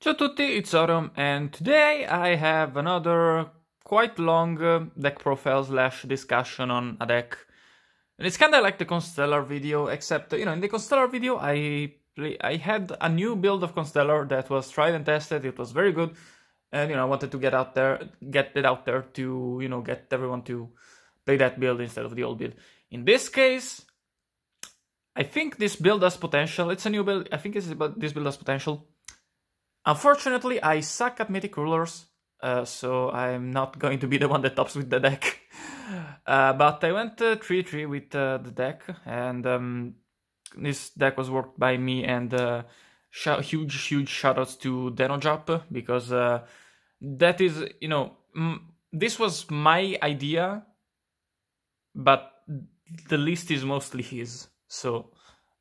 Ciao a tutti, it's Autumn, and today I have another quite long deck profile / discussion on a deck. And it's kinda like the Constellar video, except, in the Constellar video I had a new build of Constellar that was tried and tested, it was very good, and, I wanted to get it out there to, get everyone to play that build instead of the old build. In this case, I think this build has potential. It's a new build, I think this build has potential. Unfortunately, I suck at Mythic rulers, so I'm not going to be the one that tops with the deck. But I went 3-3 with the deck, and this deck was worked by me, and huge shoutouts to Denojap, because that is, this was my idea, but the list is mostly his, so...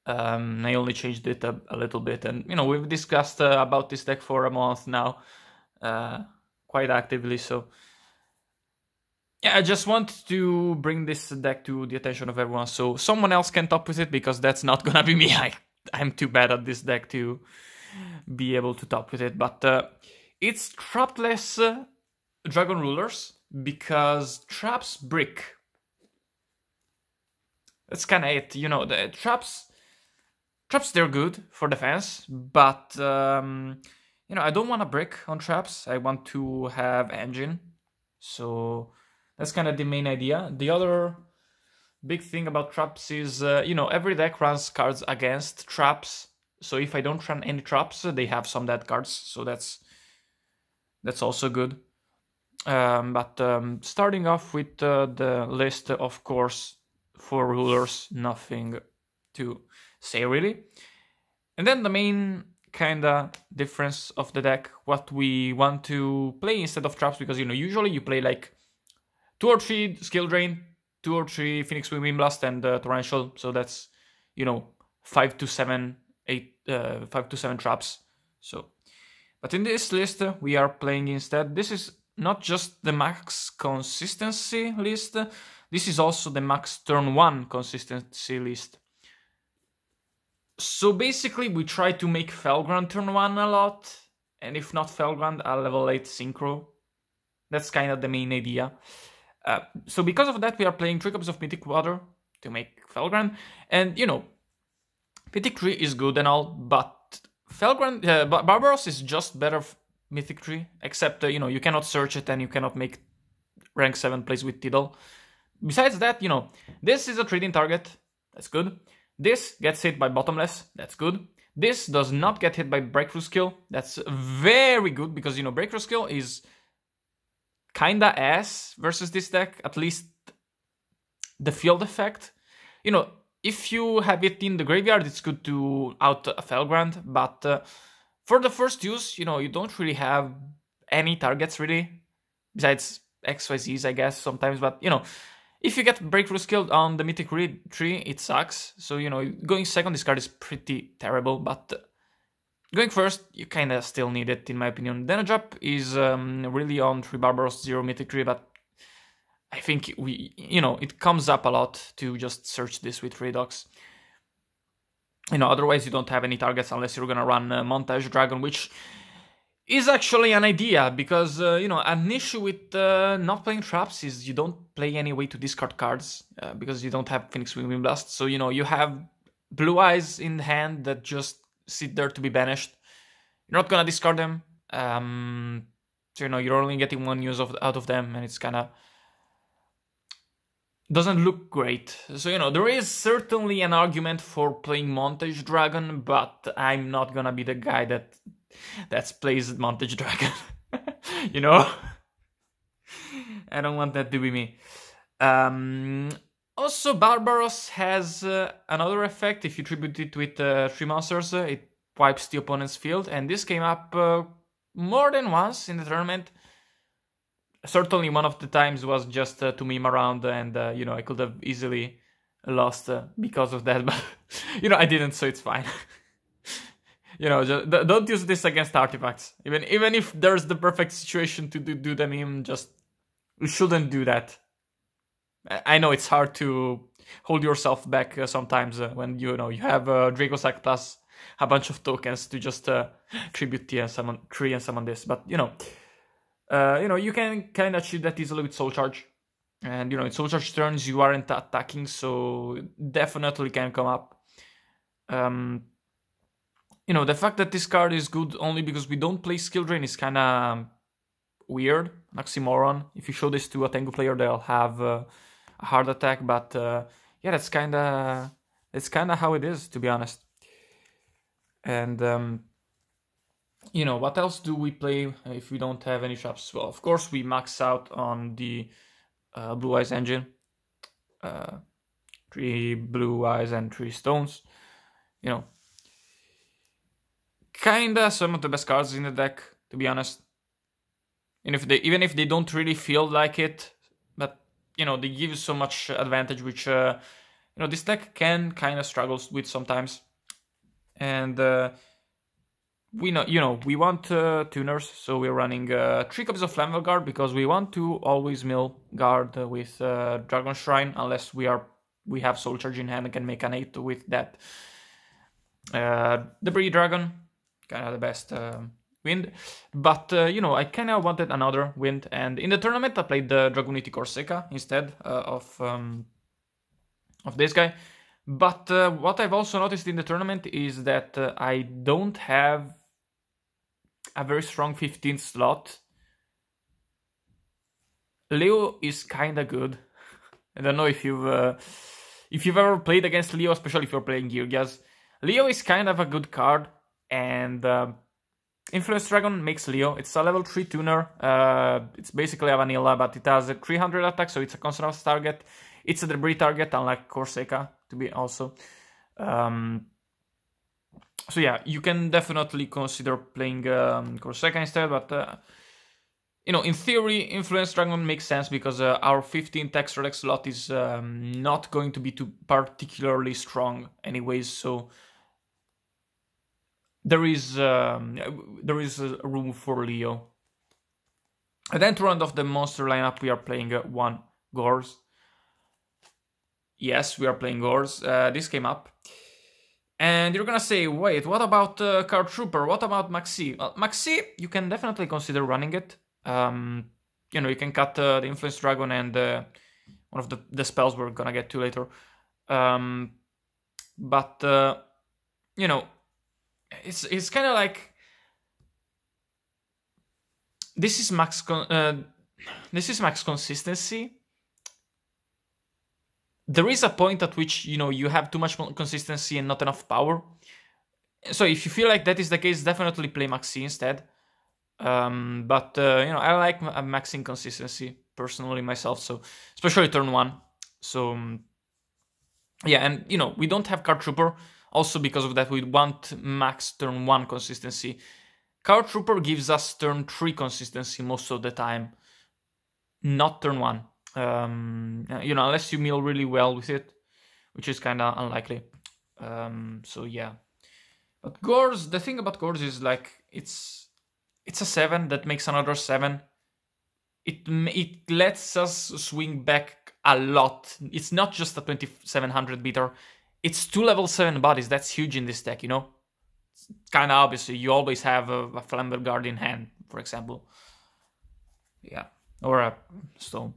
I only changed it a little bit, and we've discussed about this deck for a month now, quite actively. So yeah, I just want to bring this deck to the attention of everyone, so someone else can top with it, because that's not gonna be me. I'm too bad at this deck to be able to top with it. But it's trapless dragon rulers, because traps brick. That's kind of it. The traps, they're good for defense, but, I don't want to brick on traps. I want to have engine. So that's kind of the main idea. The other big thing about traps is, every deck runs cards against traps. So if I don't run any traps, they have some dead cards. So that's also good. But starting off with the list, of course, for rulers, nothing to say really. And then the main kinda difference of the deck, what we want to play instead of traps, because usually you play like 2 or 3 skill drain, 2 or 3 Phoenix Wind Blast, and torrential. So that's 5 to 7 traps. So, but in this list we are playing instead. This is not just the max consistency list. This is also the max turn 1 consistency list. So basically we try to make Felgrand turn 1 a lot, and if not Felgrand, a level 8 Synchro. That's kind of the main idea. So because of that we are playing 3 copies of Mythic Water to make Felgrand, and Mythic 3 is good and all, but Felgrand, Barbaros is just better Mythic 3, except you cannot search it and you cannot make rank 7 plays with Tidal. Besides that, this is a trading target, that's good. This gets hit by Bottomless, that's good. This does not get hit by Breakthrough Skill, that's very good, because, Breakthrough Skill is kinda ass versus this deck, at least the field effect. If you have it in the graveyard, it's good to out a Felgrand, but for the first use, you don't really have any targets, really, besides XYZs, I guess, sometimes, but, if you get Breakthrough Skill on the Mythic tree, it sucks. So, going second, this card is pretty terrible, but going first, you kind of still need it, in my opinion. Denojap is really on 3 Barbaros, 0 Mythic 3, but I think it comes up a lot to just search this with Redox. Otherwise you don't have any targets unless you're gonna run Montage Dragon, which is actually an idea, because, an issue with not playing traps is you don't play any way to discard cards, because you don't have Phoenix Wind Blast. So, you have Blue Eyes in hand that just sit there to be banished. You're not gonna discard them. So, you're only getting 1 use out of them, and it's kinda... doesn't look great. So, there is certainly an argument for playing Montage Dragon, but I'm not gonna be the guy that plays Montage Dragon. I don't want that to be me. Also, Barbaros has another effect. If you tribute it with 3 monsters, it wipes the opponent's field, and this came up more than once in the tournament. Certainly one of the times was just to meme around, and I could have easily lost because of that, but I didn't, so it's fine. Just, don't use this against artifacts. Even if there's the perfect situation to do the meme, you shouldn't do that. I know it's hard to hold yourself back sometimes when you have Dracosac plus a bunch of tokens to just tribute 3 and summon this. But you know, you can kind of achieve that easily with Soul Charge. And, you know, in Soul Charge turns, you aren't attacking, so definitely can come up. You know, the fact that this card is good only because we don't play Skill Drain is kind of weird, an oxymoron. If you show this to a Tengu player, they'll have a hard attack, but yeah, that's kind of how it is, to be honest. And you know, what else do we play if we don't have any traps? Well, of course, we max out on the Blue Eyes engine. 3 blue eyes and 3 stones. You know, kinda some of the best cards in the deck, to be honest. And even if they don't really feel like it, but you know, they give you so much advantage, which you know, this deck can kind of struggle with sometimes. And we know, you know, we want tuners, so we're running 3 copies of Flammable Guard because we want to always mill guard with Dragon Shrine, unless we have Soul Charge in hand and can make an 8 with that. Debris Dragon, kind of the best wind, but you know, I kind of wanted another wind, and in the tournament I played the Dragonite Corsica instead of this guy. But what I've also noticed in the tournament is that I don't have a very strong 15th slot. Leo is kind of good. I don't know if you've ever played against Leo, especially if you're playing Girgias. Leo is kind of a good card, and Influence Dragon makes Leo. It's a level 3 tuner. It's basically a vanilla, but it has a 300 attack, so it's a constant target. It's a debris target, unlike Corsica, to be also. So yeah, you can definitely consider playing Corsica instead, but you know, in theory, Influence Dragon makes sense because our 15th extra deck slot is not going to be too particularly strong anyways, so there is room for Leo. And then to round off the monster lineup, we are playing 1 Gores. Yes, we are playing Gores. This came up. And you're gonna say, wait, what about Card Trooper? What about Maxi? Well, Maxi, you can definitely consider running it. You know, you can cut the Influence Dragon and one of the spells we're gonna get to later. But you know, it's kind of like this is max consistency. There is a point at which, you know, you have too much consistency and not enough power. So if you feel like that is the case, definitely play Maxi instead. But you know, I like maxing consistency personally myself, so especially turn 1. So yeah, and you know, we don't have Card Trooper. Also because of that, we want max turn 1 consistency. Card Trooper gives us turn 3 consistency most of the time, not turn 1. You know, unless you mill really well with it, which is kind of unlikely. So yeah, but Gores, the thing about Gores is like it's a 7 that makes another 7. It lets us swing back a lot. It's not just a 2700 beater. It's 2 level 7 bodies. That's huge in this deck, you know. It's kind of obviously you always have a Flammable Guard in hand, for example. Yeah, or a stone.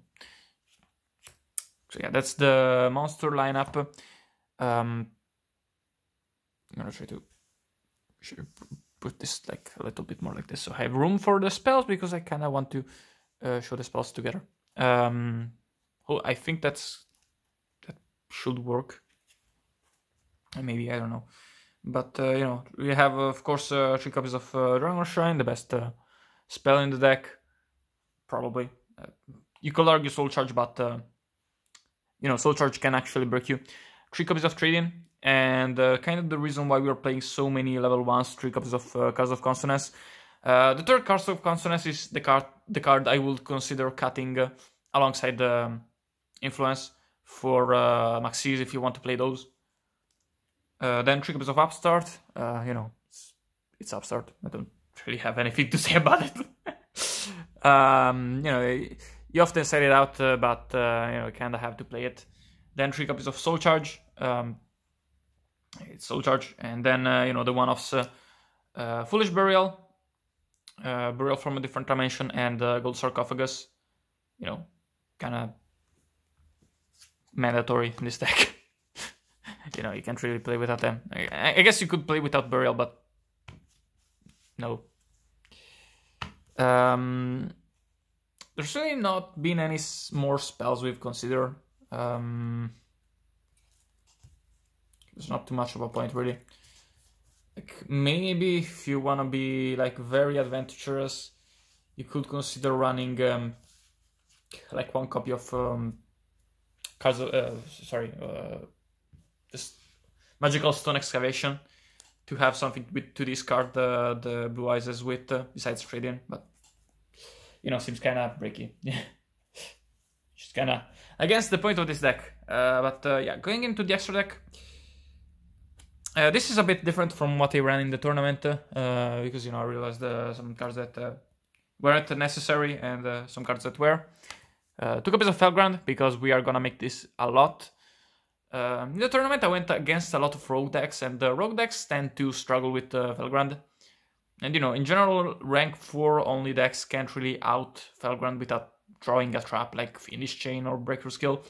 So yeah, that's the monster lineup. I'm gonna try to put this like a little bit more like this, so I have room for the spells because I kind of want to show the spells together. Oh, I think that should work. Maybe, I don't know. But you know, we have of course 3 copies of Dragon Shrine, the best spell in the deck, probably. You could argue Soul Charge, but you know, Soul Charge can actually break you. 3 copies of Trading, and kind of the reason why we are playing so many level 1s, 3 copies of Cards of Consonance. The third Cards of Consonance is the card I would consider cutting alongside the Influence for Maxis if you want to play those. Then 3 copies of Upstart. You know, it's Upstart. I don't really have anything to say about it. You know, you often say it out, but you know, you kind of have to play it. Then 3 copies of Soul Charge. It's Soul Charge. And then, the one-offs, Foolish Burial, Burial from a Different Dimension, and Gold Sarcophagus. Kind of mandatory in this deck. You can't really play without them. I guess you could play without Burial, but no. There's really not been any more spells we've considered. There's not too much of a point, really. Like, maybe if you want to be like very adventurous, you could consider running like one copy of cards. Just Magical Stone Excavation to have something to discard the Blue Eyes with besides Radiant, but seems kind of breaky. Just kind of against the point of this deck. But yeah, going into the extra deck. This is a bit different from what I ran in the tournament, because, I realized some cards that weren't necessary and some cards that were. 2 copies of Felgrand, because we are gonna make this a lot. In the tournament I went against a lot of rogue decks, and the rogue decks tend to struggle with Felgrand. And, in general, rank 4 only decks can't really out Felgrand without drawing a trap like Fiendish Chain or Breakthrough Skill.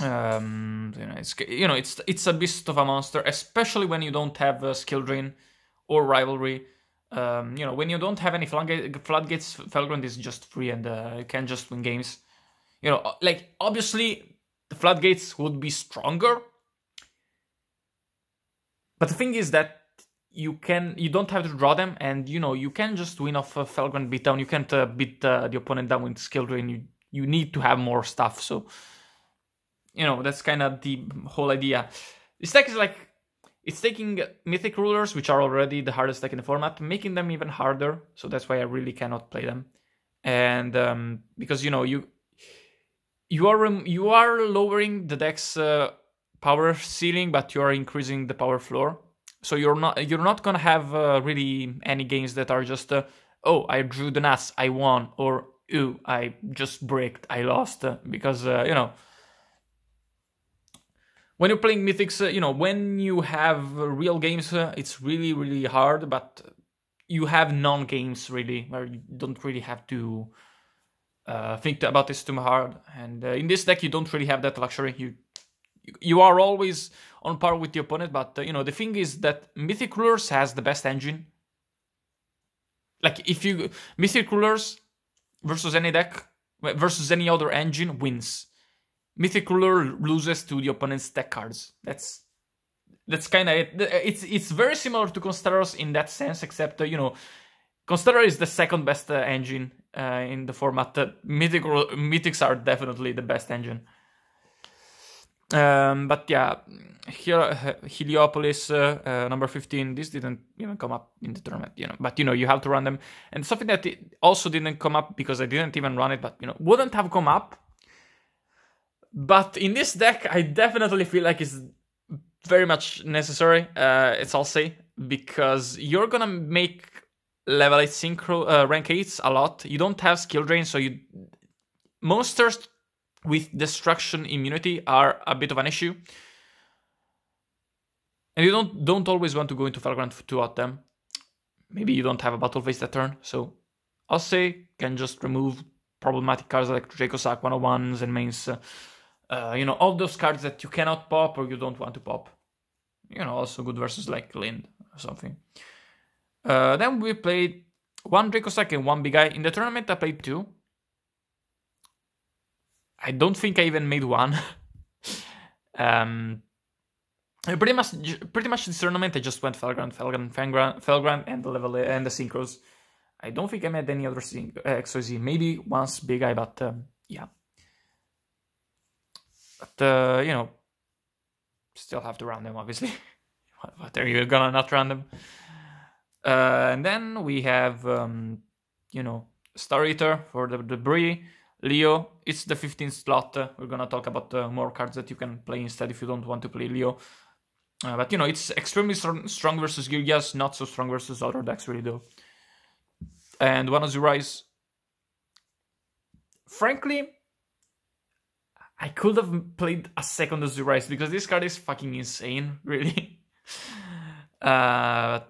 It's a beast of a monster, especially when you don't have Skill Drain or Rivalry. When you don't have any floodgates, Felgrand is just free and you can just win games. Like, obviously the floodgates would be stronger, but the thing is that you don't have to draw them, and you can just win off Felgrand beatdown. You can't beat the opponent down with Skill Drain. You need to have more stuff, so that's kind of the whole idea. This deck is like, it's taking Mythic Rulers, which are already the hardest deck in the format, making them even harder. So that's why I really cannot play them. And because you are lowering the deck's power ceiling, but you are increasing the power floor. So you're not gonna have really any games that are just oh, I drew the nuts, I won, or ooh, I just bricked, I lost, because when you're playing Mythics, when you have real games, it's really, really hard, but you have non-games, really, where you don't really have to think about this too hard. And in this deck, you don't really have that luxury. You are always on par with the opponent, but, the thing is that Mythic Rulers has the best engine. Like, Mythic Rulers versus any deck, versus any other engine, wins. Mythic Ruler loses to the opponent's deck cards. That's kind of it. It's very similar to Constellars in that sense, except Constellar is the second best engine in the format. Mythics are definitely the best engine. But yeah, Heliopolis number 15. This didn't even come up in the tournament, But you have to run them, and something that also didn't come up because I didn't even run it, but wouldn't have come up. But in this deck, I definitely feel like it's very much necessary, I'll say, because you're gonna make level 8 synchro rank 8s a lot. You don't have Skill Drain, so monsters with Destruction immunity are a bit of an issue. And you don't always want to go into Felgrand to out them. Maybe you don't have a battle phase that turn, so I'll say can just remove problematic cards like Dracosac 101s and mains. All those cards that you cannot pop or you don't want to pop. Also good versus like Lind or something. Then we played 1 Dracosac and 1 Big Eye. In the tournament I played 2. I don't think I even made 1. Pretty much this tournament I just went Felgrand and the level and the synchros. I don't think I made any other XYZ. Maybe once Big Eye, but yeah. But, still have to run them, obviously. What are you gonna not run them? And then we have, Star Eater for the debris. Leo, it's the 15th slot. We're gonna talk about more cards that you can play instead if you don't want to play Leo. But, it's extremely strong versus Gilgias, not so strong versus other decks, really, though. And one of the Rise. Frankly, I could have played a second Azurize because this card is fucking insane, really. Yeah,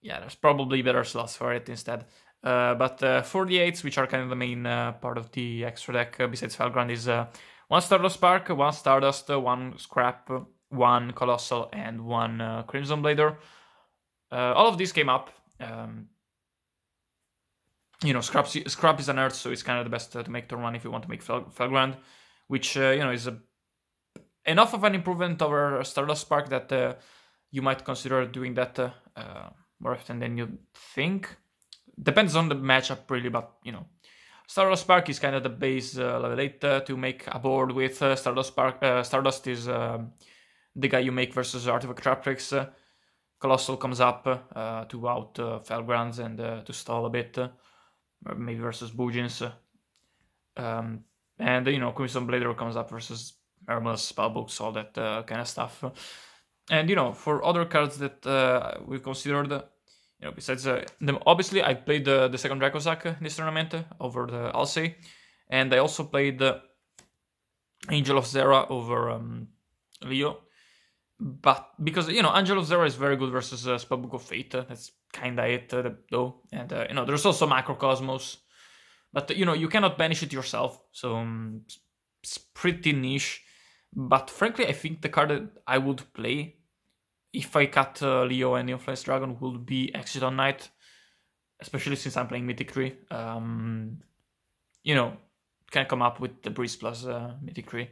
there's probably better slots for it instead. But 48s, which are kind of the main part of the extra deck, besides Felgrand, is 1 Stardust Spark, 1 Stardust, 1 Scrap, 1 Colossal, and 1 Crimson Blader. All of these came up. You know, Scrap is an Earth, so it's kind of the best to make turn 1 if you want to make Felgrand, which, you know, is enough of an improvement over Stardust Spark that you might consider doing that more often than you think. Depends on the matchup, really, but, you know, Stardust Spark is kind of the base level 8 to make a board with. Stardust Spark. Stardust is the guy you make versus Artifact Traptrix. Colossal comes up to out Felgrands and to stall a bit, maybe versus Boojins. And, you know, Crimson Blader comes up versus Mermals, Spellbooks, all that kind of stuff. And, you know, for other cards that we've considered, you know, besides them, obviously I played the second Dracosac in this tournament over the Alsei, and I also played Angel of Zera over Leo. But because, you know, Angel of Zera is very good versus Spellbook of Fate, that's kinda it though. And, you know, there's also Macrocosmos, but, you know, you cannot banish it yourself, so it's pretty niche. But frankly, I think the card that I would play if I cut Leo and Influence Dragon would be Exciton Knight, especially since I'm playing Mythic 3. You know, can come up with the Breeze plus Mythic 3.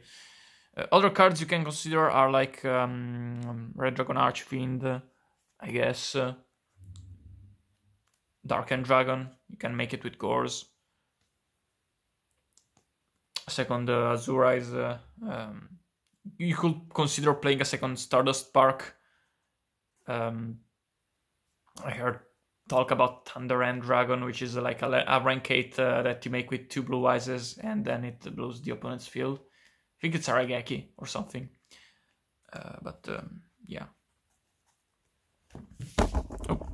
Other cards you can consider are like Red Dragon Archfiend, I guess. Dark Dragon, you can make it with Gores. Second Azurize, you could consider playing a second Stardust Spark. I heard talk about Thunder and Dragon, which is like a rank 8 that you make with 2 blue Wises, and then it blows the opponent's field. I think it's Aragaki or something. But yeah. Oh.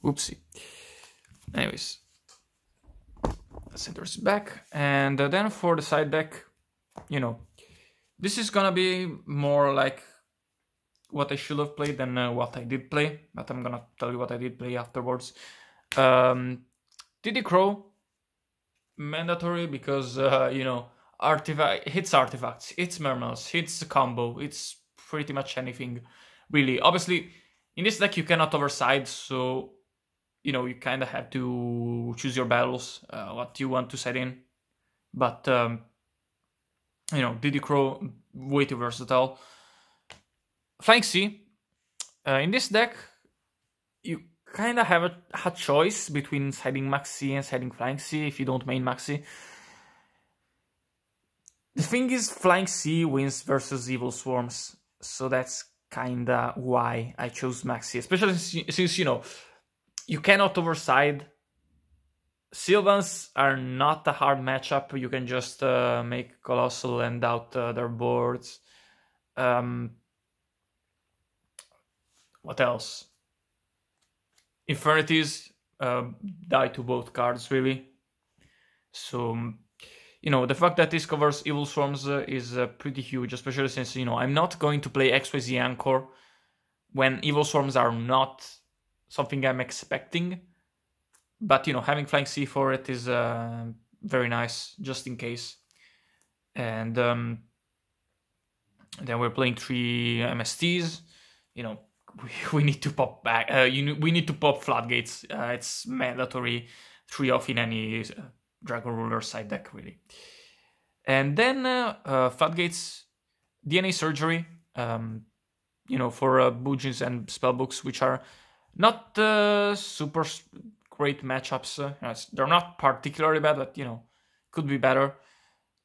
Oopsie. Anyways. Center's back. And then for the side deck, you know, this is gonna be more like what I should have played than what I did play, but I'm gonna tell you what I did play afterwards. DD Crow, mandatory because, you know, hits artifacts, hits Mermals, hits combo, it's pretty much anything, really. Obviously, in this deck you cannot overside, so, you know, you kind of have to choose your battles, what you want to set in. But, you know, DD Crow, way too versatile. Flying Sea. In this deck, you kind of have a choice between siding Maxi and siding Flying Sea if you don't main Maxi. The thing is, Flying Sea wins versus Evil Swarms, so that's kind of why I chose Maxi, especially since, you know, you cannot overside. Sylvans are not a hard matchup, you can just make Colossal end out their boards. What else? Infernities die to both cards, really. So, you know, the fact that this covers Evil Swarms is pretty huge, especially since, you know, I'm not going to play XYZ Anchor when Evil Swarms are not something I'm expecting. But, you know, having Flying Sea for it is very nice, just in case. And then we're playing 3 MSTs, you know. We need to pop back. We need to pop Floodgates. It's mandatory 3 off in any Dragon Ruler side deck, really. And then Floodgates, DNA Surgery. You know, for Boojins and Spellbooks, which are not super great matchups. They're not particularly bad, but, you know, could be better.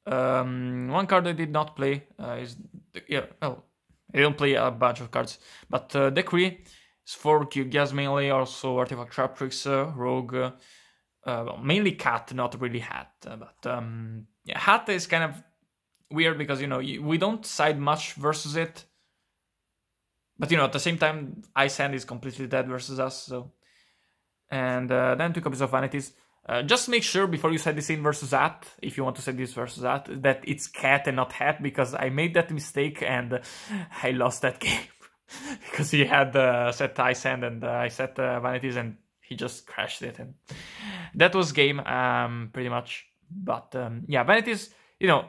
One card I did not play is I don't play a bunch of cards, but Decree is for Gyas mainly, also Artifact Traptrix, Rogue, well, mainly Cat, not really Hat, but yeah, Hat is kind of weird because, you know, we don't side much versus it, but, you know, at the same time, Ice Hand is completely dead versus us, so. And then 2 copies of Vanities. Just make sure before you set this in versus that, if you want to set this versus that it's cat and not hat, because I made that mistake and I lost that game. Because he had set ice hand and I set vanities and he just crashed it, and that was game pretty much. But yeah, vanities, you know,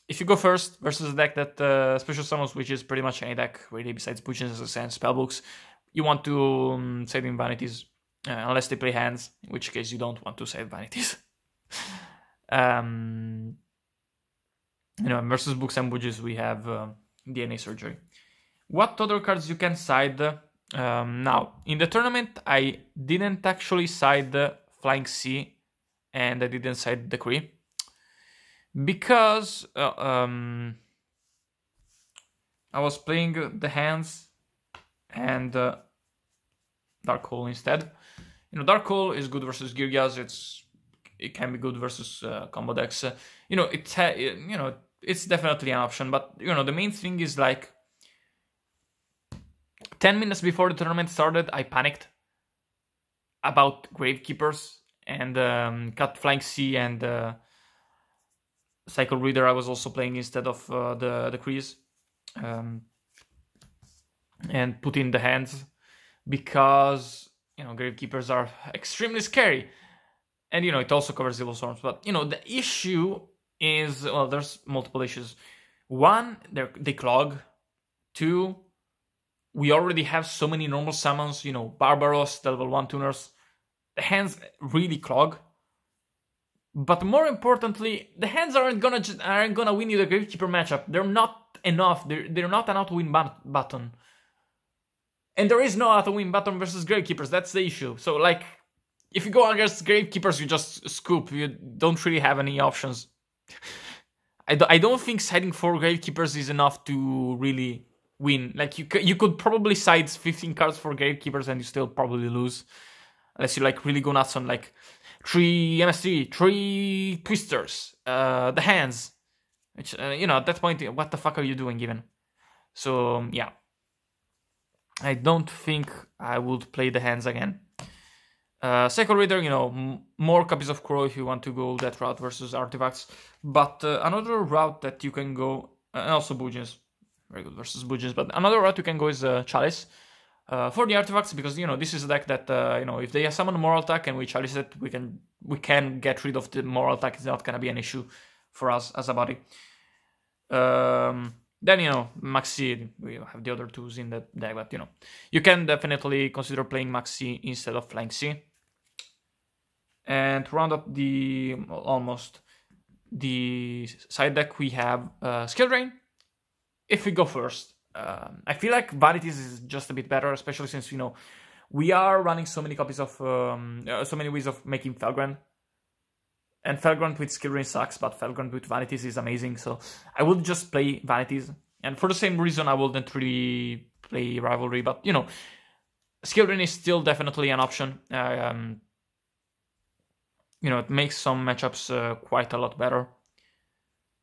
if you go first versus a deck that special summons, which is pretty much any deck really besides Pushins and spellbooks, you want to save in vanities, unless they play hands, in which case you don't want to save vanities. You know, versus books and budges we have DNA surgery. What other cards you can side? Now, in the tournament, I didn't actually side Flying Sea, and I didn't side Decree, because I was playing the hands and Dark Hole instead. You know, Dark Hole is good versus Girgias. It can be good versus combo decks. You know, it's definitely an option. But you know, the main thing is like 10 minutes before the tournament started, I panicked about Gravekeepers and cut Flying Sea and Cycle Reader. I was also playing instead of the Crease, and put in the hands, because you know, Gravekeepers are extremely scary, and you know, it also covers Evil Storms. But you know, the issue is, well, there's multiple issues. One, they clog. Two, we already have so many normal summons, you know, Barbaros, the level 1 tuners. The hands really clog. But more importantly, the hands aren't gonna win you the Gravekeeper matchup. They're not enough. They're not an auto-win button. And there is no auto-win button versus Gravekeepers. That's the issue. So, like, if you go against Gravekeepers, you just scoop. You don't really have any options. I don't think siding 4 Gravekeepers is enough to really win. Like, you could probably side 15 cards for Gravekeepers and you still probably lose. Unless you, like, really go nuts on, like, 3 MS3, 3 Twisters, the hands. Which, you know, at that point, what the fuck are you doing even? So, yeah. I don't think I would play the hands again. Cycle Reader, you know, more copies of Crow if you want to go that route versus artifacts. But another route that you can go, and also Bujins, very good versus Bujins, but another route you can go is Chalice. For the artifacts, because you know, this is a deck that you know, if they summon a moral attack and we chalice it, we can get rid of the moral attack. It's not gonna be an issue for us as a body. Then you know, Maxi, we have the other twos in the deck, but you know, you can definitely consider playing Maxi instead of Flying Sea. And to round up the side deck, we have Skill Drain. If we go first, I feel like Vanities is just a bit better, especially since, you know, we are running so many copies of, so many ways of making Felgrand. And Felgrand with Skill Drain sucks, but Felgrand with Vanities is amazing, so I would just play Vanities. And for the same reason, I wouldn't really play Rivalry, but, you know, Skill Drain is still definitely an option. You know, it makes some matchups quite a lot better.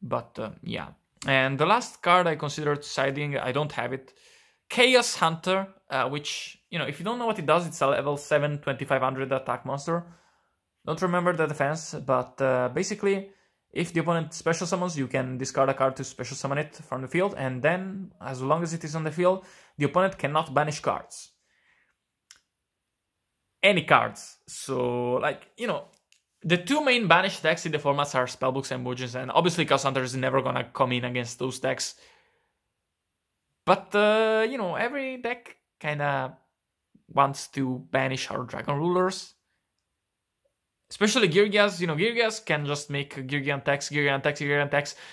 But, yeah. And the last card I considered siding, I don't have it. Chaos Hunter, which, you know, if you don't know what it does, it's a level 7 2500 attack monster. Don't remember the defense, but basically, if the opponent special summons, you can discard a card to special summon it from the field, and then, as long as it is on the field, the opponent cannot banish cards. Any cards. So, like, you know, the two main banished decks in the formats are Spellbooks and Bujins, and obviously Chaos Hunter is never gonna come in against those decks. But, you know, every deck kinda wants to banish our Dragon Rulers. Especially Girgias, you know, Girgias can just make Girgian text,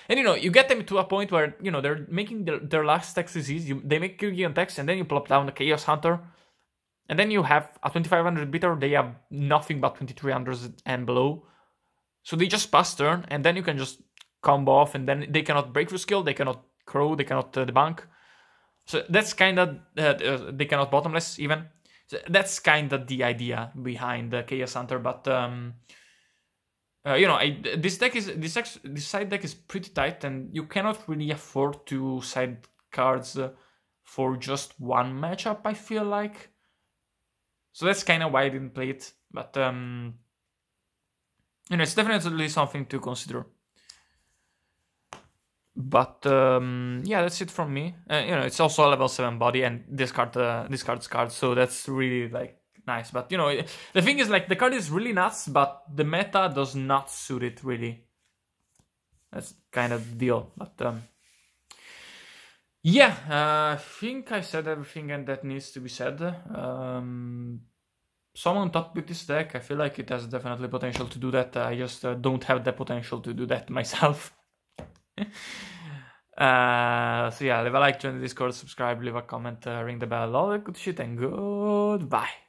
and you know, you get them to a point where, you know, they're making their last text disease, they make Girgian text, and then you plop down the Chaos Hunter, and then you have a 2500 bitter, they have nothing but 2300s and below, so they just pass turn, and then you can just combo off, and then they cannot Breakthrough Skill, they cannot Crow, they cannot debunk, so that's kinda, they cannot Bottomless even. So that's kind of the idea behind the Chaos Hunter, but you know, this side deck is pretty tight, and you cannot really afford to side cards for just one matchup, I feel like. So that's kind of why I didn't play it. But You know, it's definitely something to consider. But yeah, that's it from me. You know, it's also a level 7 body, and discards cards, so that's really like nice. But you know, the thing is, like, the card is really nuts, but the meta does not suit it really. That's kind of the deal. But yeah, I think I said everything and that needs to be said. Someone top with this deck, I feel like it has definitely potential to do that. I just don't have the potential to do that myself. So yeah, leave a like, join the Discord, subscribe, leave a comment, ring the bell, all that good shit, and goodbye.